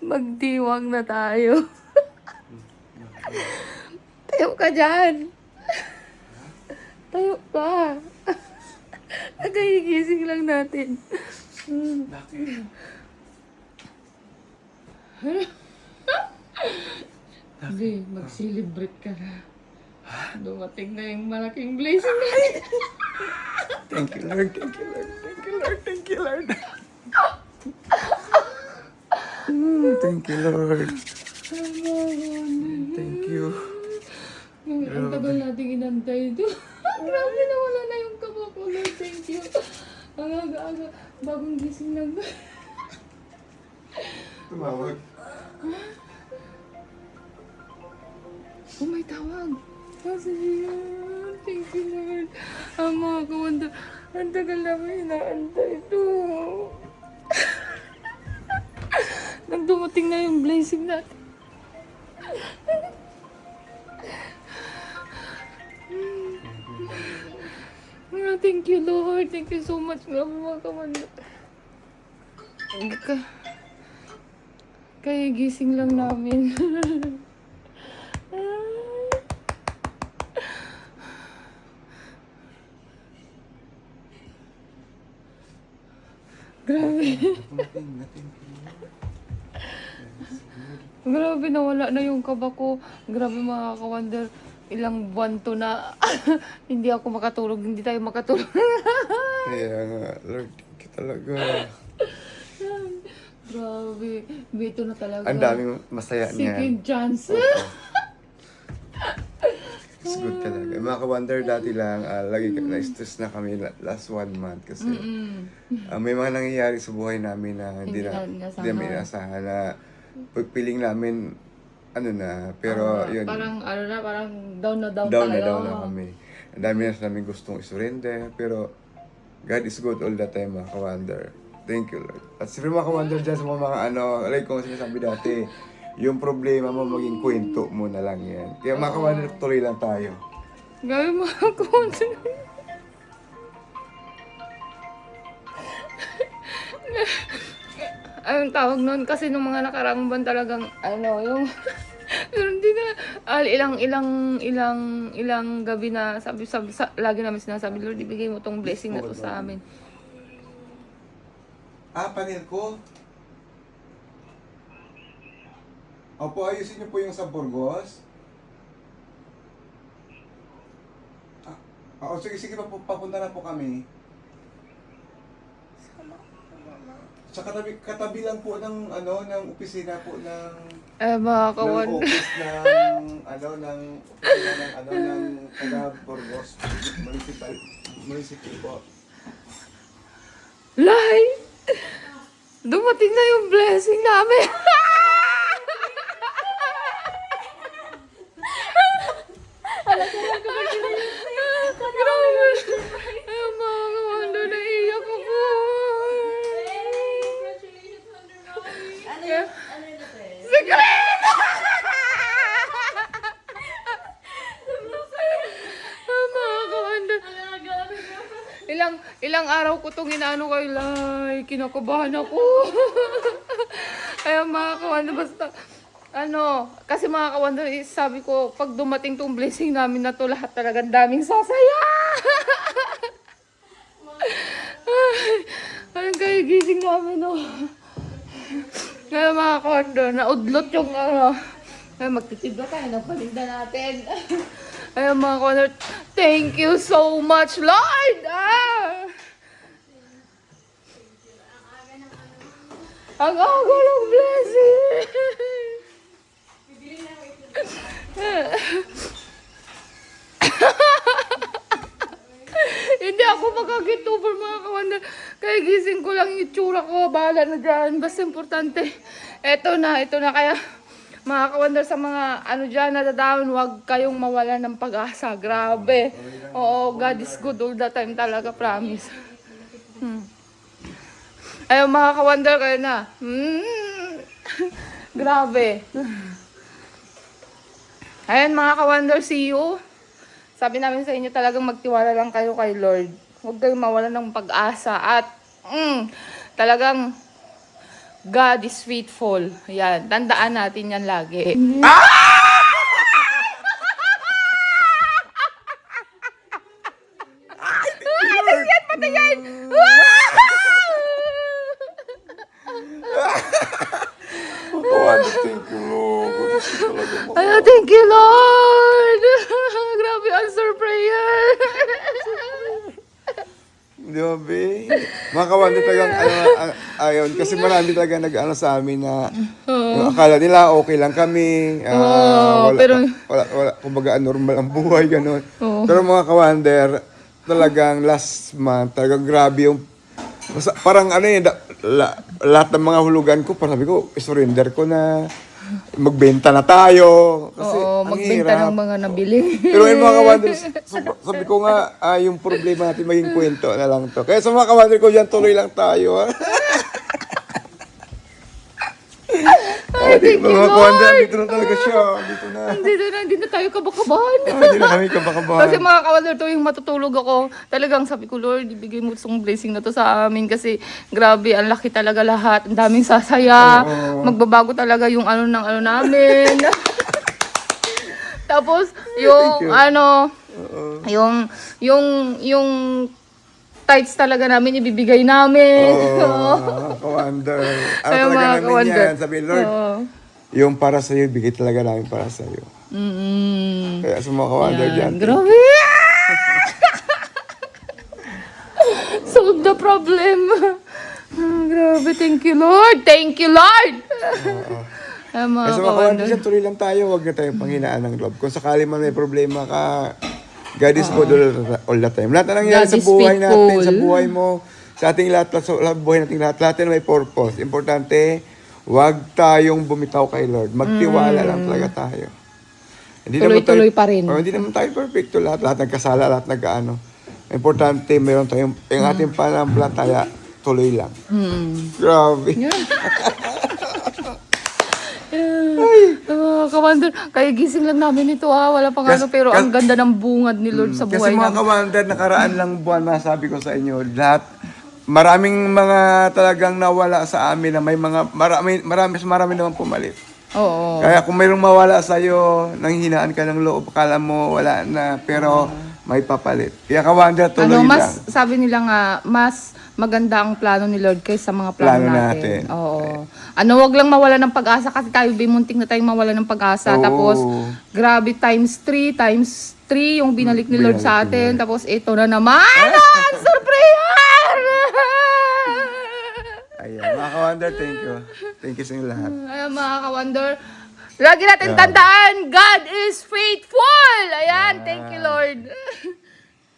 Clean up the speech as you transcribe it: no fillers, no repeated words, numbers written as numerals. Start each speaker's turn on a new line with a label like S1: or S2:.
S1: Magdiwang na tayo. Tayo ka dyan. Tayo ka. Nagkahigising lang natin. Hindi, mag-celebrate ka na. Dumating na yung malaking blessing natin.
S2: Thank you, Lord. Thank you, Lord. Thank you, Lord. Thank you, Lord. Thank you, Lord. Thank you.
S1: Ang tagal nating inantay ito. Grabe na wala na yung kaba ko, Lord. Thank you. Ang aga-aga, bagong gising lang.
S2: Tumawag.
S1: Oh, may tawag. Kasi yun. Thank you, Lord. Ang mga kawanda, ang tagal namin inaantay ito. Nang dumating na yung blessing natin. Thank you, Lord. Thank you so much. Grabe mga kawanda. Kaya gising lang namin. Grabe. Grabe, nawala na yung kaba ko. Grabe mga ka-wonder. Ilang buwan to na hindi ako makatulog. Hindi tayo makatulog.
S2: Kaya nga, Lord, thank you talaga.
S1: Grabe. Bito na talaga.
S2: Ang daming masaya niya.
S1: Second chance.
S2: It's good talaga. Mga ka-wonder, dati lang, lagi na-stress na kami last 1 month kasi may mga nangyayari sa buhay namin na hindi namin inasahan na pagpiling namin ano na, pero yun.
S1: Parang parang down na
S2: Down na kami. Ang dami na namin gustong isurrender, pero God is good all the time, mga ka-wonder. Thank you, Lord. At siyempre mga ka-wonder dyan sa mga like kung sinasabi dati, yung problema mo maging kwento mo na lang yan. Kaya mga ka-wonder, tuloy lang tayo.
S1: Gawin mga ka-wonder. Ayun tawag noon kasi nung mga nakaraang buwan talagang yung pero hindi na ilang gabi na sabi lagi namin sinasabi, Lord, ibigay mo tong blessing na to sa amin.
S2: Panel ko. Opo, ayusin niyo po yung sa Burgos. Sige, papunta na po kami. Sa katabi lang po ng ng opisina po ng
S1: Mga
S2: ng
S1: ka-wonder.
S2: office ng opisina ng taga Burgos municipal po.
S1: Lai! Dumating na yung blessing namin. Grabe. Ay, mga ka-wonder, naiiyak ako. Secret! Mga ka-wonder. Ilang araw ko itong inaano kay Lai. Kinakabahan ako. Kaya mga ka-wonder, basta kasi mga ka-wonder, sabi ko, pag dumating tong blessing namin na to, lahat talagang daming sasaya. Ay, kaya gising namin, Kaya mga ka-wonder, naudlot yung Kaya magtitibla tayo ng palinda natin. Kaya mga ka-wonder, thank you so much, Lord! Ang aga ng blessing! Hindi ako makag-get over mga ka-wonder. Kaya gising ko lang yung itsura ko. Bahala na dyan. Basta importante. Ito na. Kaya mga ka-wonder sa mga dyan nadadaon, huwag kayong mawala ng pag-asa. Grabe. Oo, God is good all the time talaga. Promise. Ayun mga ka-wonder, kayo na. Grabe. Ayan mga ka-wonder, see you Sabi namin sa inyo talagang magtiwala lang kayo kay Lord. Huwag kayong mawalan ng pag-asa. At talagang God is faithful. Yan. Tandaan natin yan lagi. Patayan!
S2: Kawander, thank you, Lord.
S1: Ay, thank you, Lord! Grabe, answer prayer!
S2: Di ba, be? Mga kawander talagang, ayun, kasi marami talaga nag-ano sa amin na, yung akala nila okay lang kami, wala, kumbaga normal ang buhay, gano'n. Pero mga kawander, talagang last month, talagang grabe yung, parang ano yun, lahat ng mga hulugan ko, parang sabi ko, surrender ko na, magbenta na tayo. Kasi
S1: Oo,
S2: ang
S1: magbenta
S2: hirap.
S1: ng mga nabili.
S2: Pero yung mga kawander, sabi ko nga, yung problema natin maging kwento na lang to. Kaya sa mga kawander ko dyan, tuloy lang tayo.
S1: Thank you,
S2: Mga kawander,
S1: Lord!
S2: dito na talaga siya. Dito na.
S1: Hindi na tayo kabakabahan.
S2: Hindi na kami kabakabahan.
S1: Kasi mga kawander, tuwing matutulog ako, talagang sabi ko, Lord, ibigay mo itong blessing na to sa amin kasi grabe, ang laki talaga lahat. Ang daming sasaya.
S2: Oo.
S1: Magbabago talaga yung ano ng ano namin. Tapos, yung
S2: Thank you.
S1: ano, yung tights talaga namin, ibibigay namin.
S2: Oo, kawander. Ano
S1: Kaya
S2: talaga
S1: mga
S2: namin
S1: kawander.
S2: yan? Sabi, Lord,
S1: Oo.
S2: yung para sa'yo, bigay talaga namin para sa'yo. Kaya sa mga kawander dyan,
S1: Grabe! Solve the problem. Grabe, thank you, Lord. Thank you, Lord. Ay, mga
S2: Kasi mga kawander dyan, tuloy lang tayo. Huwag na tayong panghinaan ng loob. Kung sakali man may problema ka, God is good all the time. Lahat na nangyari
S1: God
S2: sa
S1: is
S2: buhay natin,
S1: faithful.
S2: sa buhay mo, sa ating lahat, sa buhay nating lahat na may purpose. Importante, huwag tayong bumitaw kay Lord. Magtiwala lang talaga tayo. Hindi
S1: Tuloy-tuloy pa rin.
S2: Hindi naman tayo perfecto lahat. Lahat nagkasala, lahat nag-ano. Importante, mayroon tayong, yung ating pananampalataya, tuloy lang. Grabe.
S1: Kawander, kaya gising lang namin ito wala pang ano, pero ang ganda ng bungad ni Lord sa
S2: Kasi
S1: buhay
S2: mga
S1: namin.
S2: kawander, nakaraan lang buwan, masabi ko sa inyo, lahat, maraming mga talagang nawala sa amin na may mga, marami naman pumalit.
S1: Oo.
S2: Kaya kung mayroong mawala sa'yo, nanghihinaan ka ng loob, akala mo wala na, pero may papalit. Kaya kawander, tuloy lang.
S1: Sabi nila nga, mas maganda ang plano ni Lord kaysa mga plano
S2: Plano
S1: natin.
S2: natin.
S1: Oo. Wag lang mawala ng pag-asa kasi tayo bimunting na tayong mawala ng pag-asa.
S2: Oo.
S1: Tapos, grabe, times 3 yung binalik ni Lord sa
S2: Binalik ni
S1: atin.
S2: Lord.
S1: Tapos, ito na naman, answer prayer!
S2: Ayan, mga kawander, thank you. Thank you sa inyo lahat.
S1: Ayan mga ka-wonder, lagi natin tandaan, God